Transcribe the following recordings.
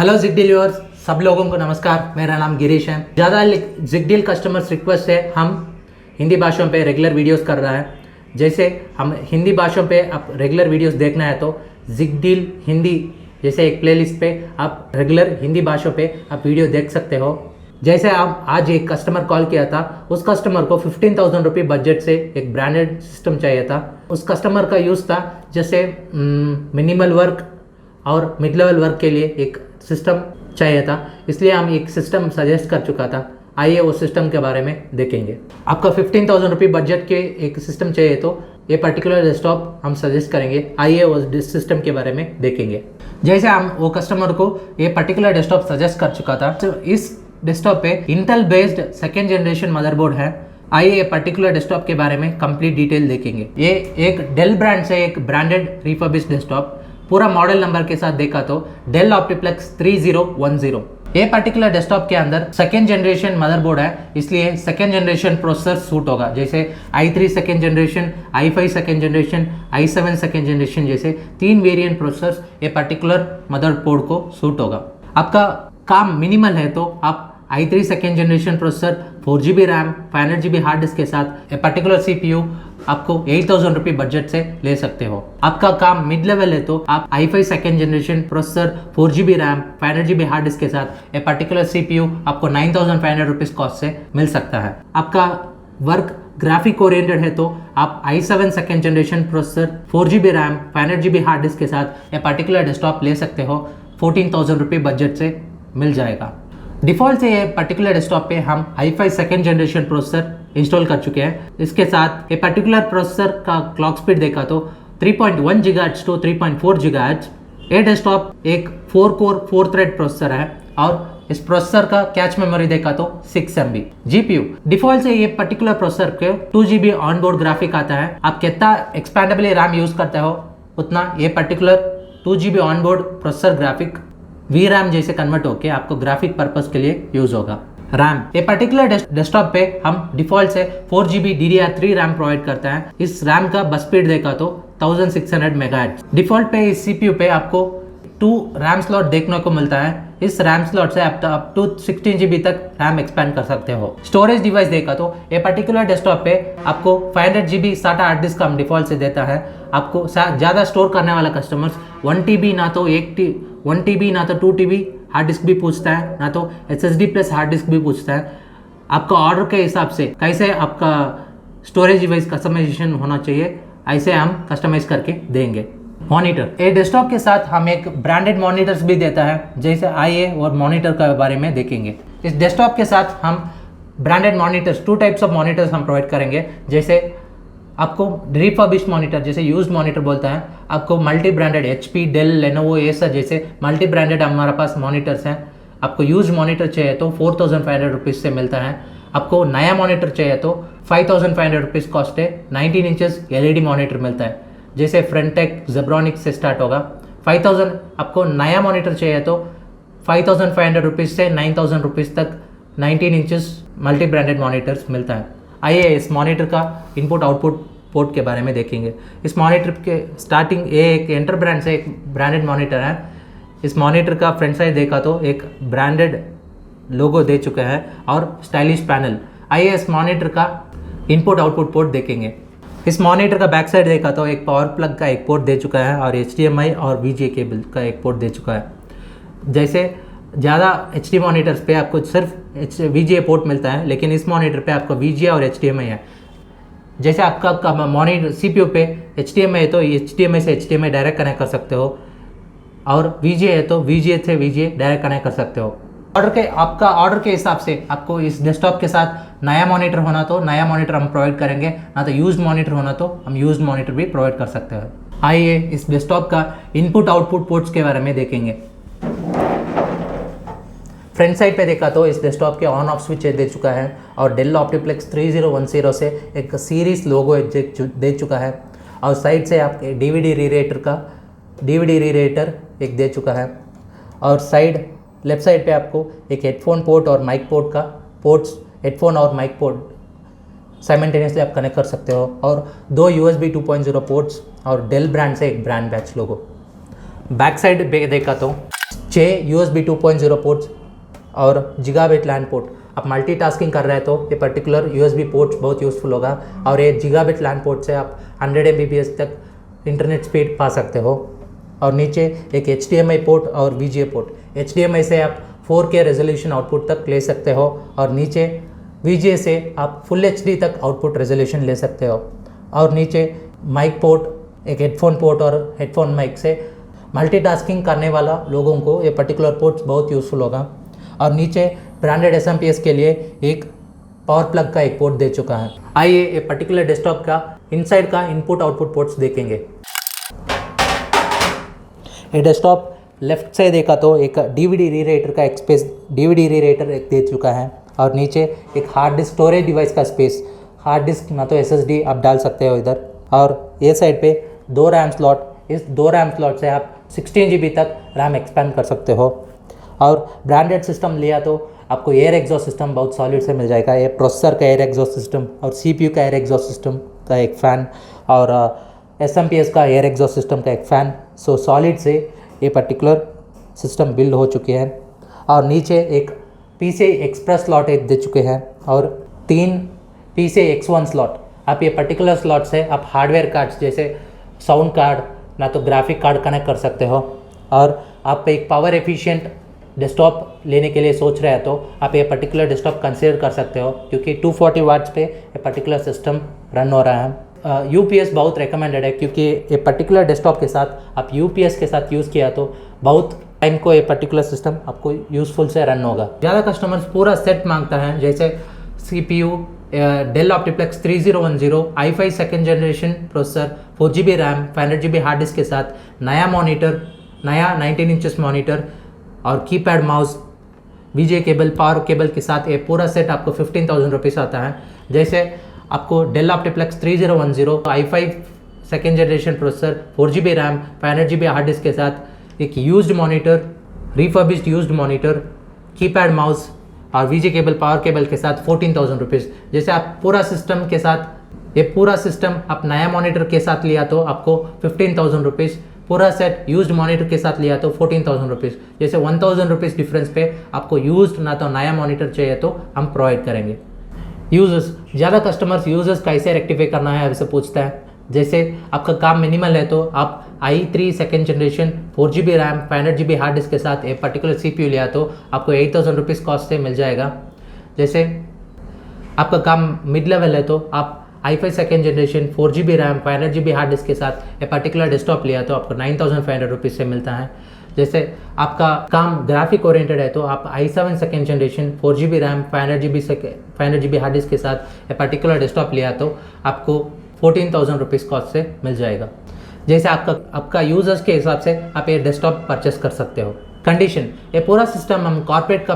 Hello जिगडील viewers, सब लोगों को नमस्कार। मेरा नाम गिरीश है। ज़्यादा जिगडील कस्टमर्स रिक्वेस्ट है हम हिंदी भाषाओं पे रेगुलर वीडियोस कर रहा है। जैसे हम हिंदी भाषाओं पे आप रेगुलर वीडियोस देखना है तो जिगडील हिंदी जैसे एक प्लेलिस्ट पे आप रेगुलर हिंदी भाषाओं पे आप वीडियो देख सकते हो। जैसे आप आज एक कस्टमर कॉल किया था, उस कस्टमर को 15,000 रुपये बजट से एक ब्रांडेड सिस्टम चाहिए था। उस कस्टमर का यूज़ था जैसे मिनिमल वर्क और मिड लेवल वर्क के लिए एक सिस्टम चाहिए था, इसलिए हम एक सिस्टम सजेस्ट कर चुका था। आइए उस सिस्टम के बारे में देखेंगे। आपका 15,000 रुपये बजट के एक सिस्टम चाहिए तो ये पर्टिकुलर डेस्कटॉप हम सजेस्ट करेंगे। आइए उस सिस्टम के बारे में देखेंगे। जैसे हम वो कस्टमर को ये पर्टिकुलर डेस्कटॉप सजेस्ट कर चुका था, तो इस डेस्कटॉप पे Intel based second generation motherboard है। आइए ये पर्टिकुलर डेस्कटॉप के बारे में कंप्लीट डिटेल देखेंगे। ये एक डेल ब्रांड से एक ब्रांडेड रिफर्बिश्ड डेस्कटॉप, पूरा मॉडल नंबर के साथ देखा तो डेल ऑप्टीप्लेक्स 3010। ये पर्टिकुलर डेस्कटॉप के अंदर सेकेंड जनरेशन मदरबोर्ड है, इसलिए सेकेंड जनरेशन प्रोसेसर सूट होगा। जैसे i3 second generation, i5 second generation, i7 second generation जैसे 3 वेरिएंट प्रोसेसर्स ये पर्टिकुलर मदरबोर्ड को सूट होगा। आपका काम मिनिमल है तो आप i3 second generation processor, 4GB RAM, 500GB hard disk के साथ ये पर्टिकुलर CPU आपको 8,000 रुपये बजट से ले सकते हो। आपका काम मिड लेवल है तो आप i5 second generation processor, 4GB RAM, 500GB hard disk के साथ ये पर्टिकुलर CPU आपको 9,500 रुपीज़ कॉस्ट से मिल सकता है। आपका वर्क ग्राफिक ओरिएंटेड है तो आप i7 second generation processor, 4GB RAM, 500GB hard disk के साथ ये पर्टिकुलर डेस्कटॉप ले सकते हो। 14,000 रुपये बजट से मिल जाएगा। डिफ़ॉल्ट से ये पर्टिकुलर डेस्कटॉप पे हम i5 second generation processor install कर चुके हैं। इसके साथ ये पर्टिकुलर प्रोसेसर का क्लॉक स्पीड देखा तो 3.1 GHz to 3.4 GHz। ये डेस्कटॉप एक 4 कोर 4 थ्रेड प्रोसेसर है और इस प्रोसेसर का कैच मेमोरी देखा तो 6 MB। GPU डिफ़ॉल्ट से ये पर्टिकुलर प्रोसेसर के 2GB ऑनबोर्ड ग्राफिक आता है। आप कितना एक्सपैंडेबल रैम यूज़ करते हो उतना ये particular 2GB onboard processor graphic VRAM जैसे कन्वर्ट होके आपको ग्राफिक पर्पस के लिए यूज होगा। रैम ये पर्टिकुलर डेस्कटॉप पे हम डिफॉल्ट से 4GB DDR3 रैम प्रोवाइड करता है। इस रैम का बस स्पीड देखा तो 1600 MHz। डिफॉल्ट पे इस CPU पे आपको 2 रैम स्लॉट देखने को मिलता है। इस रैम स्लॉट से आप अप टू 16GB तक रैम एक्सपेंड कर सकते हो। स्टोरेज डिवाइस देखा तो ये पर्टिकुलर डेस्कटॉप पे आपको 500GB SATA हार्ड डिस्क हम डिफॉल्ट से देता है। आपको ज़्यादा स्टोर करने वाला कस्टमर्स 1TB ना तो 1TB ना तो 2TB हार्ड डिस्क भी पूछता है, ना तो SSD प्लस हार्ड डिस्क भी पूछता है। आपका ऑर्डर के हिसाब से कैसे आपका स्टोरेज डिवाइस कस्टमाइजेशन होना चाहिए, ऐसे हम कस्टमाइज करके देंगे। मॉनिटर ये डेस्कटॉप के साथ हम एक ब्रांडेड मॉनिटर्स भी देता है। जैसे आइए और मॉनिटर के बारे में देखेंगे। इस डेस्कटॉप के साथ हम branded monitors 2 types of monitors हम प्रोवाइड करेंगे। जैसे आपको रिफर्बिश्ड मॉनिटर जैसे यूज्ड मॉनिटर बोलता है, आपको multi branded HP, Dell, Lenovo ये सब जैसे मल्टी ब्रांडेड हमारे पास मॉनिटर्स हैं। आपको यूज्ड मॉनिटर चाहिए तो 4,500 रुपीज़ से मिलता है। आपको नया मॉनिटर चाहिए तो 5,500 रुपीज़ कॉस्ट है। 19 इंचेस LED मॉनिटर मिलता है, जैसे फ्रंटेक, जेब्रॉनिक से स्टार्ट होगा। 5,000 आपको नया मॉनिटर चाहिए तो 5,500 रुपीज़ से 9,000 रुपीज़ तक 19 इंचेस मल्टी ब्रांडेड मॉनिटर्स मिलता है। आइए इस मॉनिटर का इनपुट आउटपुट पोर्ट के बारे में देखेंगे। इस मॉनिटर के स्टार्टिंग ये एक एंटर ब्रांड से एक ब्रांडेड मॉनिटर है। इस मॉनिटर का फ्रंट साइड देखा तो एक ब्रांडेड लोगो दे चुका है और स्टाइलिश पैनल। आइए इस मॉनिटर का इनपुट आउटपुट पोर्ट देखेंगे। इस मॉनिटर का बैक साइड देखा तो एक पावर प्लग का एक पोर्ट दे चुका है और HDMI और VGA केबल का एक पोर्ट दे चुका है। जैसे ज़्यादा HD मॉनिटर्स पे आपको सिर्फ VGA पोर्ट मिलता है, लेकिन इस मॉनिटर पे आपको VGA और HDMI है। जैसे आपका मॉनिटर CPU पे HDMI है तो HDMI से HDMI डायरेक्ट कनेक्ट कर सकते हो, और VGA है तो VGA से VGA डायरेक्ट कनेक्ट कर सकते हो। आपका ऑर्डर के हिसाब से आपको इस डेस्कटॉप के साथ नया मॉनिटर होना तो नया मॉनिटर हम प्रोवाइड करेंगे, ना तो यूज्ड मॉनिटर होना तो हम यूज्ड मॉनिटर भी प्रोवाइड कर सकते हैं। आइए इस डेस्कटॉप का इनपुट आउटपुट पोर्ट्स के बारे में देखेंगे। फ्रंट साइड पे देखा तो इस डेस्कटॉप के ऑन ऑफ स्विच दे चुका है और डेल ऑप्टीप्लेक्स 3010 से एक सीरीज लोगो दे चुका है, और साइड से आप DVD रीरेटर एक दे चुका है, और लेफ्ट साइड पे आपको एक हेडफोन पोर्ट और माइक पोर्ट का पोर्ट्स, हेडफोन और माइक पोर्ट साइमल्टेनियसली आप कनेक्ट कर सकते हो, और 2 USB 2.0 पोर्ट्स और डेल ब्रांड से एक ब्रांड बैच लोगो। बैक साइड पे देखा तो 6 USB 2.0 पोर्ट्स और गीगाबिट लैन पोर्ट। आप मल्टीटास्किंग कर रहे हैं तो ये पर्टिकुलर USB पोर्ट बहुत यूज़फुल होगा। और ये गीगाबिट लैन पोर्ट से आप 100 Mbps तक इंटरनेट स्पीड पा सकते हो। और नीचे एक HDMI पोर्ट और VGA पोर्ट। HDMI से आप 4K रेजोल्यूशन आउटपुट तक ले सकते हो और नीचे VGA से आप फुल HD तक आउटपुट रेजोल्यूशन ले सकते हो। और नीचे माइक पोर्ट, एक हेडफोन पोर्ट और हेडफोन माइक से मल्टीटास्किंग करने वाला लोगों को ये पर्टिकुलर पोर्ट्स बहुत यूज़फुल होगा। और नीचे ब्रांडेड SMPS के लिए एक पावर प्लग का एक पोर्ट दे चुका है। आइए ये पर्टिकुलर डेस्कटॉप का इनसाइड का इनपुट आउटपुट पोर्ट्स देखेंगे। ये डेस्कटॉप लेफ्ट से देखा तो एक DVD रीराइटर का एक स्पेस, DVD रीराइटर एक दे चुका है। और नीचे एक हार्ड डिस्क स्टोरेज डिवाइस का स्पेस, हार्ड डिस्क ना तो SSD आप डाल सकते हो इधर। और ये साइड पे 2 रैम स्लॉट, इस 2 रैम स्लॉट से आप 16 GB तक रैम एक्सपेंड कर सकते हो। और ब्रांडेड सिस्टम लिया तो आपको एयर एग्जॉस्ट सिस्टम बहुत सॉलिड से मिल जाएगा। ये प्रोसेसर का एयर एग्जॉस्ट सिस्टम और CPU का एयर एग्जॉस्ट सिस्टम का एक फ़ैन और SMPS का एयर एग्जॉस्ट सिस्टम का एक फ़ैन। सो सॉलिड से ये पर्टिकुलर सिस्टम बिल्ड हो चुके हैं। और नीचे एक PCI एक्सप्रेस स्लॉट एक दे चुके हैं और 3 PCI X1 स्लॉट। आप ये पर्टिकुलर स्लॉट से आप हार्डवेयर कार्ड्स जैसे साउंड कार्ड ना तो ग्राफिक कार्ड कनेक्ट कर सकते हो। और आप एक पावर एफिशिएंट डेस्कटॉप लेने के लिए सोच रहे हैं तो आप ये पर्टिकुलर डेस्कटॉप कंसीडर कर सकते हो, क्योंकि 240 वाट्स पे ये पर्टिकुलर सिस्टम रन हो रहा है। UPS बहुत रिकमेंडेड है, क्योंकि ये पर्टिकुलर डेस्कटॉप के साथ आप UPS के साथ यूज़ किया तो बहुत टाइम को ये पर्टिकुलर सिस्टम आपको यूज़फुल से रन होगा। ज़्यादा कस्टमर्स पूरा सेट मांगता है, जैसे CPU, Dell Optiplex 3010, i5 second generation processor, 4GB RAM, 500GB hard disk के साथ नया मॉनिटर, नया 19 इंचेस मॉनिटर और keypad mouse, VGA cable, power cable के साथ ये पूरा सेट आपको 15,000 रुपीज़ आता है। जैसे आपको Dell Optiplex 3010, i5 second generation processor, 4GB RAM, 500GB hard disk के साथ एक used monitor, refurbished used monitor, keypad mouse और VGA केबल, पावर केबल के साथ 14,000 रुपीज़। जैसे आप पूरा सिस्टम के साथ, ये पूरा सिस्टम आप नया मॉनिटर के साथ लिया तो आपको 15,000 रुपीज़, पूरा सेट यूज्ड मॉनिटर के साथ लिया तो 14,000 रुपीज़। जैसे 1,000 रुपीज़ डिफरेंस पे आपको यूज्ड ना तो नया मॉनिटर चाहिए तो हम प्रोवाइड करेंगे। यूजर्स, ज़्यादा कस्टमर्स यूजर्स कैसे रेक्टिफाई करना है आपसे पूछता है। जैसे आपका काम मिनिमल है तो आप i3 second generation 4GB RAM, 500GB hard disk के साथ एक पर्टिकुलर CPU लिया तो आपको 8,000 रुपीज़ कॉस्ट से मिल जाएगा। जैसे आपका काम मिड लेवल है तो आप i5 second generation 4GB RAM, 500GB hard disk के साथ एक पर्टिकुलर डेस्कटॉप लिया तो आपको 9,500 रुपीज़ से मिलता है। जैसे आपका काम ग्राफिक ओरिएंटेड है तो आप i7 second generation 4GB RAM, 500GB hard disk के साथ एक पर्टिकुलर डेस्कटॉप लिया तो आपको 14,000 रुपीज़ कॉस्ट से मिल जाएगा। जैसे आपका यूजर्स के हिसाब से आप ये डेस्कटॉप परचेस कर सकते हो। कंडीशन, ये पूरा सिस्टम हम कॉर्पोरेट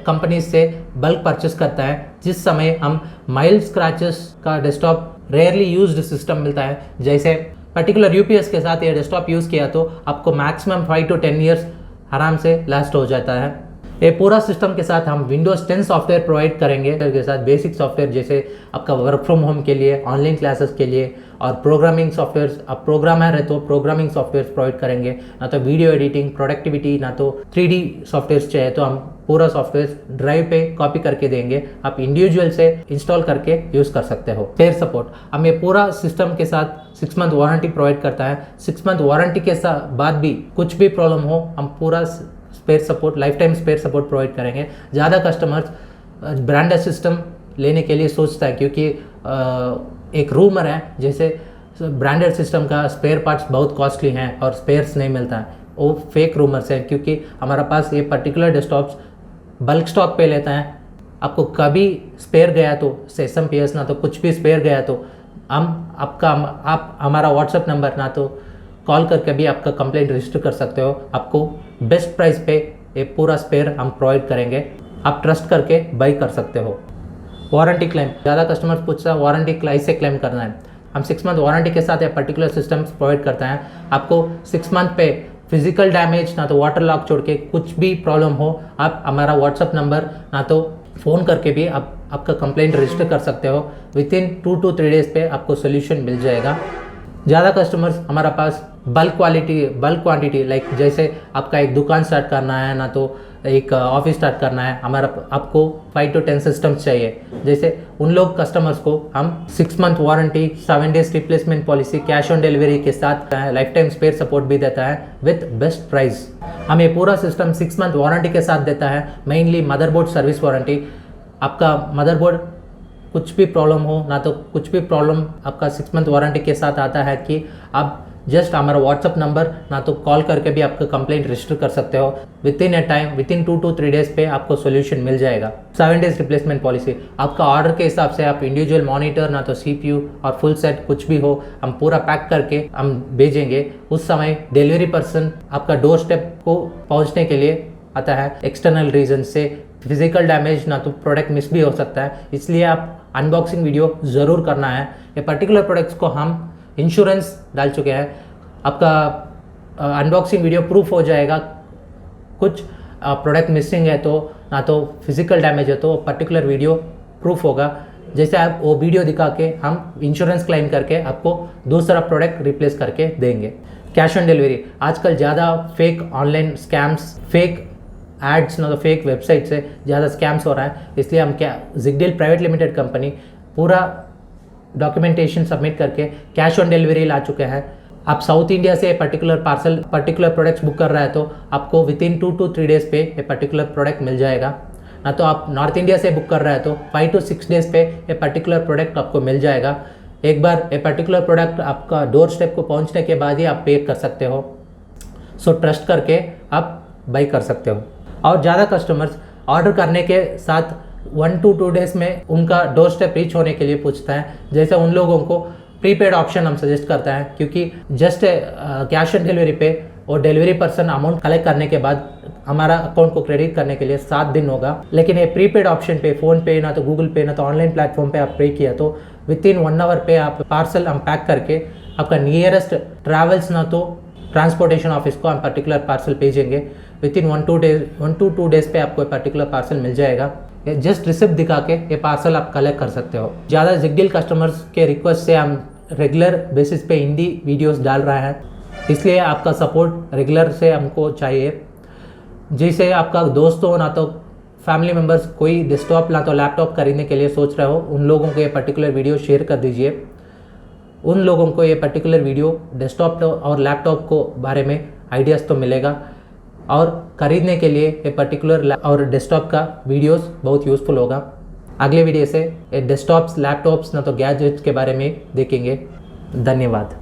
कंपनी से बल्क परचेस करता है, जिस समय हम माइल्ड स्क्रैचेस का डेस्कटॉप रेयरली यूज्ड सिस्टम मिलता है। जैसे पर्टिकुलर UPS के साथ ये डेस्कटॉप यूज़ किया तो आपको मैक्सिमम 5 to 10 ईयर्स आराम से लास्ट हो जाता है। ये पूरा सिस्टम के साथ हम Windows 10 सॉफ्टवेयर प्रोवाइड करेंगे के साथ बेसिक सॉफ्टवेयर, जैसे आपका वर्क फ्रॉम होम के लिए, ऑनलाइन क्लासेस के लिए और प्रोग्रामिंग सॉफ्टवेयर्स। आप प्रोग्रामर है तो प्रोग्रामिंग सॉफ्टवेयर प्रोवाइड करेंगे, ना तो वीडियो एडिटिंग, प्रोडक्टिविटी, ना तो 3D सॉफ्टवेयर चाहिए तो हम पूरा सॉफ्टवेयर ड्राइव पे कॉपी करके देंगे। आप इंडिविजुअल से इंस्टॉल करके यूज़ कर सकते हो। स्पेयर सपोर्ट, हम ये पूरा सिस्टम के साथ 6 मंथ वारंटी प्रोवाइड करता है। 6 मंथ वारंटी के साथ बाद भी कुछ भी प्रॉब्लम हो हम पूरा spare support, life time spare support provide करेंगे। ज़्यादा कस्टमर्स ब्रांडेड सिस्टम लेने के लिए सोचता है, क्योंकि एक रूमर है जैसे ब्रांडेड सिस्टम का स्पेयर पार्ट्स बहुत कॉस्टली हैं और स्पेयर्स नहीं मिलता है। वो फेक रूमर्स हैं, क्योंकि हमारा पास ये पर्टिकुलर डेस्कटॉप्स बल्क स्टॉक पे लेता है। आपको कभी स्पेयर गया तो SMPS ना तो कुछ भी स्पेयर गया तो आप हमारा व्हाट्सएप नंबर ना तो कॉल करके भी आपका कंप्लेंट रजिस्टर कर सकते हो। आपको बेस्ट प्राइस पे ये पूरा स्पेयर हम प्रोवाइड करेंगे, आप ट्रस्ट करके बाई कर सकते हो। वारंटी क्लेम, ज़्यादा कस्टमर्स पूछता है वारंटी कैसे क्लेम करना है। हम 6 मंथ वारंटी के साथ ये पर्टिकुलर सिस्टम प्रोवाइड करते हैं। आपको 6 मंथ पे फिजिकल डैमेज ना तो वाटर लॉक छोड़ के कुछ भी प्रॉब्लम हो, आप हमारा व्हाट्सअप नंबर ना तो फ़ोन करके भी आपका कंप्लेंट रजिस्टर कर सकते हो। विद इन 2 to 3 डेज़ पे आपको सोल्यूशन मिल जाएगा। ज़्यादा कस्टमर्स हमारा पास बल्क क्वांटिटी लाइक जैसे आपका एक दुकान स्टार्ट करना है ना तो एक ऑफिस स्टार्ट करना है, हमारा आपको 5 to 10 सिस्टम्स चाहिए। जैसे उन लोग कस्टमर्स को हम 6 month warranty, 7 days replacement policy, cash on delivery के साथ लाइफ टाइम स्पेयर सपोर्ट भी देता है विथ बेस्ट प्राइस। हमें पूरा सिस्टम 6 मंथ वारंटी के साथ देता है। मेनली मदरबोर्ड सर्विस वारंटी, आपका मदरबोर्ड कुछ भी प्रॉब्लम हो ना तो कुछ भी प्रॉब्लम आपका 6 मंथ वारंटी के साथ आता है कि आप जस्ट हमारा व्हाट्सअप नंबर ना तो कॉल करके भी आपका कंप्लेंट रजिस्टर कर सकते हो। विद इन 2 to 3 डेज पे आपको सोल्यूशन मिल जाएगा। 7 डेज रिप्लेसमेंट पॉलिसी, आपका ऑर्डर के हिसाब से आप इंडिविजुअल मॉनिटर ना तो CPU और फुल सेट कुछ भी हो, हम पूरा पैक करके हम भेजेंगे। उस समय डिलीवरी पर्सन आपका डोर स्टेप को पहुंचने के लिए आता है। एक्सटर्नल रीजन से फिजिकल डैमेज ना तो प्रोडक्ट मिस भी हो सकता है, इसलिए आप अनबॉक्सिंग वीडियो ज़रूर करना है। ये पर्टिकुलर प्रोडक्ट्स को हम इंश्योरेंस डाल चुके हैं, आपका अनबॉक्सिंग वीडियो प्रूफ हो जाएगा। कुछ प्रोडक्ट मिसिंग है तो ना तो फिजिकल डैमेज है तो पर्टिकुलर वीडियो प्रूफ होगा। जैसे आप वो वीडियो दिखा के हम इंश्योरेंस क्लेम करके आपको दूसरा प्रोडक्ट रिप्लेस करके देंगे। कैश ऑन डिलीवरी, आजकल ज़्यादा fake online scams, fake ads ना तो फेक वेबसाइट से ज़्यादा स्कैम्स हो रहा है, इसलिए हम जिगडील प्राइवेट लिमिटेड कंपनी पूरा डॉक्यूमेंटेशन सबमिट करके कैश ऑन डिलीवरी ला चुके हैं। आप साउथ इंडिया से पर्टिकुलर प्रोडक्ट्स बुक कर रहा है तो आपको विद इन 2 to 3 डेज पे ये पर्टिकुलर प्रोडक्ट मिल जाएगा। ना तो आप नॉर्थ इंडिया से बुक कर रहा है तो 5 to 6 डेज पे ये पर्टिकुलर प्रोडक्ट आपको मिल जाएगा। एक बार ये पर्टिकुलर प्रोडक्ट आपका डोर स्टेप को पहुंचने के बाद ही आप पे कर सकते हो। सो ट्रस्ट करके आप बाई कर सकते हो। और ज़्यादा कस्टमर्स ऑर्डर करने के साथ 1 to 2 डेज में उनका डोर स्टेप रीच होने के लिए पूछता है। जैसे उन लोगों को प्रीपेड ऑप्शन हम सजेस्ट करता है, क्योंकि जस्ट कैश ऑन डिलीवरी पे और डिलीवरी पर्सन अमाउंट कलेक्ट करने के बाद हमारा अकाउंट को क्रेडिट करने के लिए 7 दिन होगा। लेकिन ये प्रीपेड ऑप्शन पे फ़ोन पे ना तो गूगल पे ना तो ऑनलाइन प्लेटफॉर्म पे आप पे किया तो विद इन 1 आवर पे आप पार्सल हम पैक करके आपका नियरेस्ट ट्रैवल्स ना तो ट्रांसपोर्टेशन ऑफिस को हम पर्टिकुलर पार्सल भेजेंगे। विद इन 1 to 2 डेज पे आपको पर्टिकुलर पार्सल मिल जाएगा। जस्ट रिसिप्ट दिखा के ये पार्सल आप कलेक्ट कर सकते हो। ज़्यादा जिगडील कस्टमर्स के रिक्वेस्ट से हम रेगुलर बेसिस पे हिंदी वीडियोस डाल रहे हैं, इसलिए आपका सपोर्ट रेगुलर से हमको चाहिए। जैसे आपका दोस्त हो ना तो फैमिली मेम्बर्स कोई डेस्कटॉप ना तो लैपटॉप खरीदने के लिए सोच रहे हो, उन लोगों को ये पर्टिकुलर वीडियो शेयर कर दीजिए। उन लोगों को ये पर्टिकुलर वीडियो डेस्कटॉप और लैपटॉप को बारे में आइडियाज़ तो मिलेगा और ख़रीदने के लिए ये पर्टिकुलर और डेस्कटॉप का वीडियोस बहुत यूज़फुल होगा। अगले वीडियो से डेस्कटॉप्स, लैपटॉप्स ना तो गैजेट्स के बारे में देखेंगे। धन्यवाद।